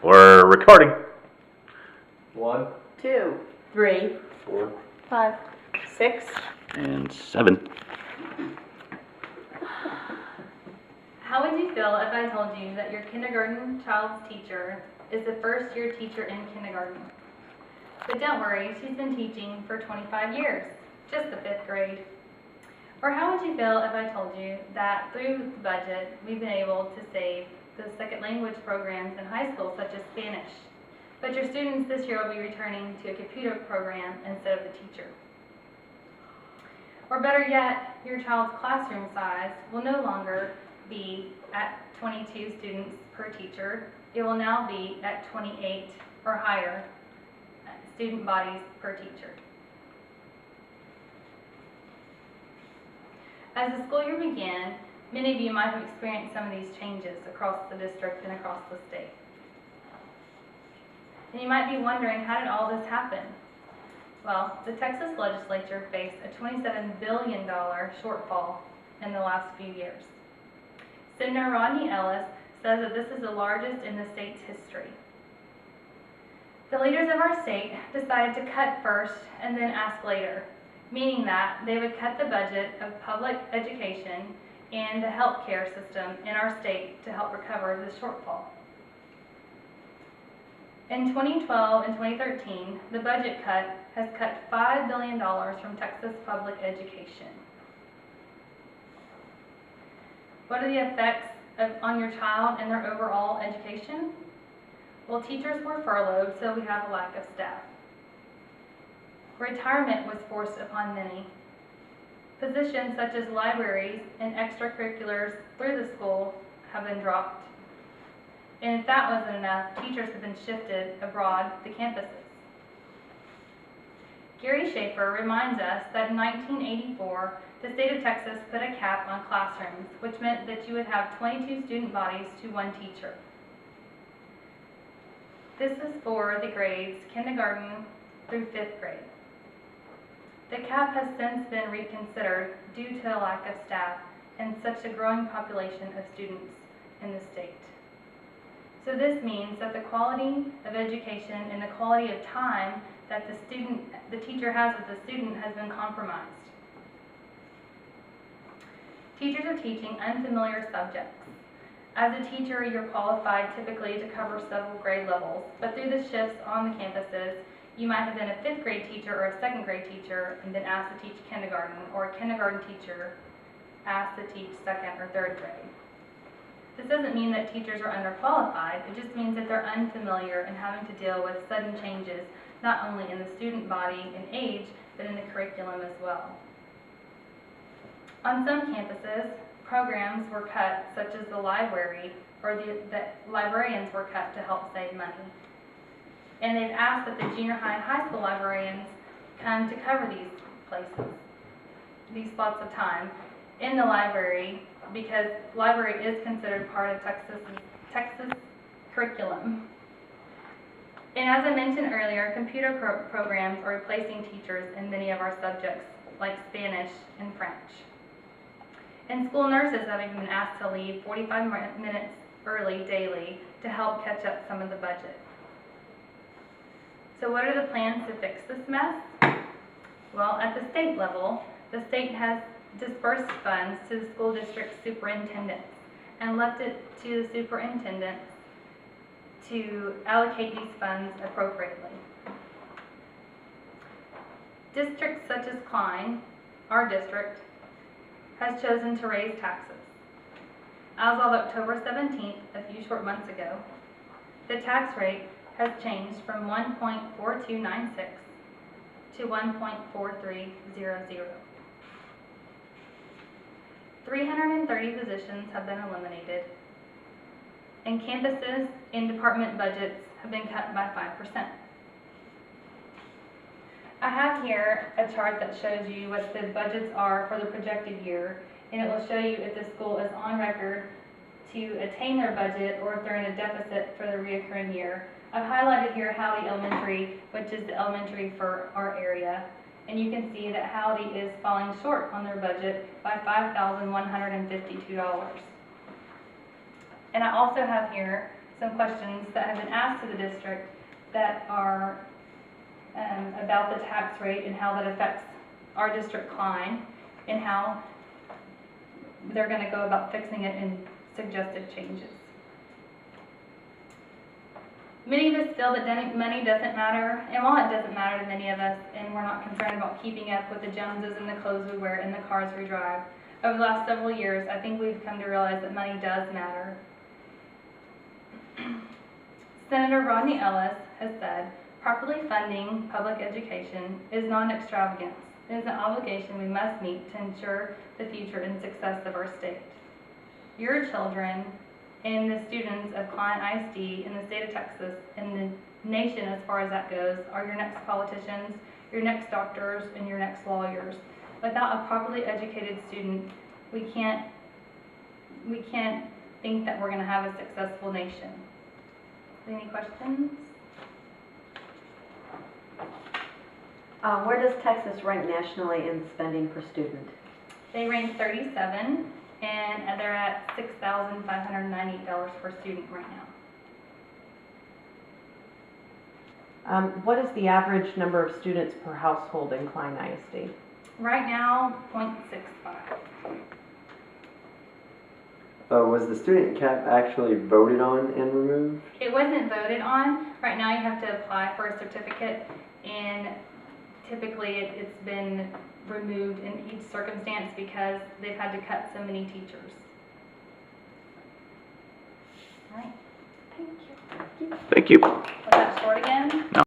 We're recording. 1, 2, 3, 4, 5, 6. And 7. How would you feel if I told you that your kindergarten child's teacher is the first year teacher in kindergarten? But don't worry, she's been teaching for 25 years, just the 5th grade. Or how would you feel if I told you that through the budget, we've been able to save the second language programs in high school, such as Spanish, but your students this year will be returning to a computer program instead of the teacher? Or better yet, your child's classroom size will no longer be at 22 students per teacher. It will now be at 28 or higher student bodies per teacher. As the school year began, many of you might have experienced some of these changes across the district and across the state. And you might be wondering, how did all this happen? Well, the Texas legislature faced a $27 billion shortfall in the last few years. Senator Rodney Ellis says that this is the largest in the state's history. The leaders of our state decided to cut first and then ask later, meaning that they would cut the budget of public education and the healthcare system in our state to help recover the shortfall. In 2012 and 2013, the budget cut has cut $5 billion from Texas public education. What are the effects on your child and their overall education? Well, teachers were furloughed, so we have a lack of staff. Retirement was forced upon many. Positions such as libraries and extracurriculars through the school have been dropped. And if that wasn't enough, teachers have been shifted abroad to campuses. Gary Schaefer reminds us that in 1984, the state of Texas put a cap on classrooms, which meant that you would have 22 student bodies to one teacher. This is for the grades kindergarten through 5th grade. The cap has since been reconsidered due to a lack of staff and such a growing population of students in the state. So this means that the quality of education and the quality of time that the teacher has with the student has been compromised. Teachers are teaching unfamiliar subjects. As a teacher, you're qualified typically to cover several grade levels, but through the shifts on the campuses, you might have been a 5th grade teacher or a 2nd grade teacher and been asked to teach kindergarten, or a kindergarten teacher asked to teach 2nd or 3rd grade. This doesn't mean that teachers are underqualified, it just means that they're unfamiliar and having to deal with sudden changes, not only in the student body and age, but in the curriculum as well. On some campuses, programs were cut, such as the library, or the librarians were cut to help save money. And they've asked that the junior high and high school librarians come to cover these places, these spots of time in the library, because library is considered part of Texas curriculum. And as I mentioned earlier, computer programs are replacing teachers in many of our subjects, like Spanish and French. And school nurses have even been asked to leave 45 minutes early daily to help catch up some of the budget. So what are the plans to fix this mess? Well, at the state level, the state has dispersed funds to the school district superintendents and left it to the superintendents to allocate these funds appropriately. Districts such as Klein, our district, has chosen to raise taxes. As of October 17th, a few short months ago, the tax rate has changed from 1.4296 to 1.4300. 330 positions have been eliminated, and campuses and department budgets have been cut by 5%. I have here a chart that shows you what the budgets are for the projected year, and it will show you if the school is on record to attain their budget or if they're in a deficit for the reoccurring year. I've highlighted here Howdy Elementary, which is the elementary for our area, and you can see that Howdy is falling short on their budget by $5,152. And I also have here some questions that have been asked to the district that are about the tax rate and how that affects our district Klein and how they're going to go about fixing it and suggested changes. Many of us feel that money doesn't matter, and while it doesn't matter to many of us, and we're not concerned about keeping up with the Joneses and the clothes we wear and the cars we drive, over the last several years, I think we've come to realize that money does matter. Senator Rodney Ellis has said, properly funding public education is not an extravagance. It is an obligation we must meet to ensure the future and success of our state. Your children and the students of Klein ISD in the state of Texas and the nation as far as that goes are your next politicians, your next doctors, and your next lawyers. Without a properly educated student, we can't think that we're going to have a successful nation. Any questions? Where does Texas rank nationally in spending per student? They rank 37, and they're at $6,598 per student right now. What is the average number of students per household in Klein ISD? Right now, 0.65. Was the student cap actually voted on and removed? It wasn't voted on. Right now, you have to apply for a certificate, and typically it's been removed in each circumstance because they've had to cut so many teachers. All right. Thank you. Thank you. Was that short again? No.